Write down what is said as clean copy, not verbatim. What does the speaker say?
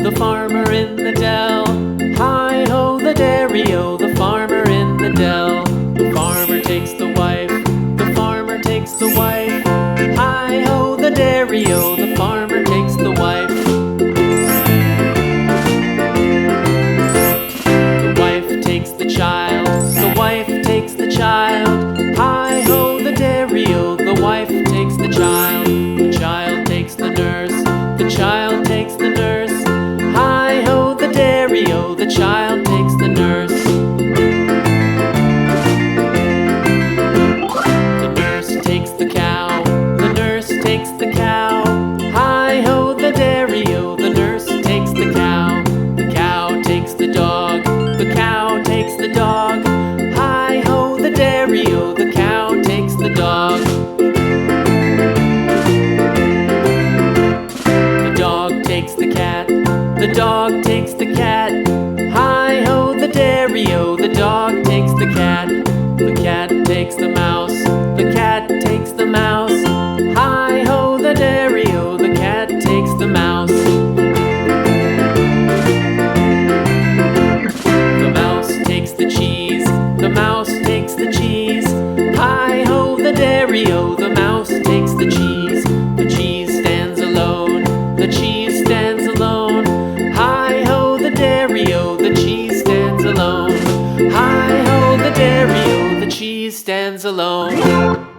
The farmer in the dell. Hi-ho, the dairy-o, the farmer in the dell. The farmer takes the wife, the farmer takes the wife. Hi-ho, the dairy-o, the farmer takes the wife. The wife takes the child, the wife takes the child. Hi-ho, the dairy-o, the wife takes the child. The child takes the nurse, the child takes the nurse. Hi-ho, the dairy-o, the child takes the nurse. The nurse takes the cow, the nurse takes the cow. Hi-ho, the dairy-o, the nurse takes the cow. The cow takes the dog, the cow takes the dog. Hi-ho, the dairy-o, the cow takes the dog. The dog takes the cat, the dog takes the cat. Hi-ho, the dairy-o, the dog takes the cat. The cat takes the mouse, the cat takes the mouse. Hi-ho, the dairy-o, the cat takes the mouse. The mouse takes the cheese, the mouse takes the cheese. Hi-ho, the dairy-o, the mouse takes the cheese. The cheese stands alone, the cheese stands alone. Hi-ho, the dairy-o, the cheese stands alone. Hi-ho, the dairy-o, the cheese stands alone.